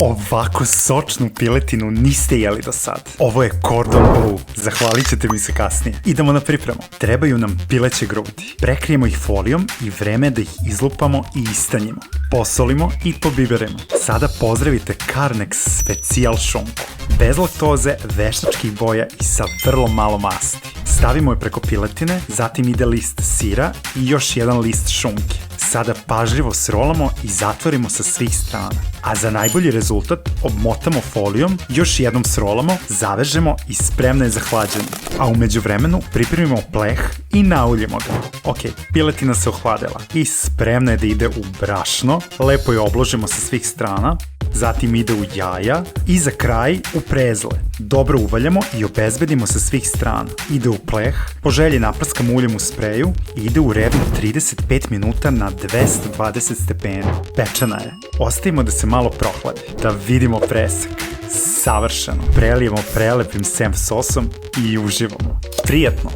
Ovako sočnu piletinu niste jeli do sad. Ovo je cordon bleu, zahvalit ćete mi se kasnije. Idemo na pripremu. Trebaju nam pileće grudi. Prekrijemo ih folijom i vreme je da ih izlupamo i istanjimo. Posolimo i pobiberemo. Sada pozdravite Carnex Special šunku. Bez laktoze, veštačkih boja i sa vrlo malo masti. Stavimo je preko piletine, zatim ide list sira i još jedan list šunke. Sada pažljivo srolamo i zatvorimo sa svih strana. A za najbolji rezultat obmotamo folijom, još jednom srolamo, zavežemo i spremno je za hlađenje. A u međuvremenu pripremimo pleh i nauljimo ga. Ok, piletina se ohladila i spremna je da ide u brašno, lepo je obložimo sa svih strana, zatim ide u jaja i za kraj u prezle. Dobro uvaljamo i obezbedimo sa svih strana. Ide u pleh, po želji naprskamo uljem u spreju i ide u revnu 35 minuta na 220 stepeni. Pečena je. Ostavimo da se malo prohladi, da vidimo presek. Savršeno. Prelijemo prelepim senf sosom i uživamo. Prijatno!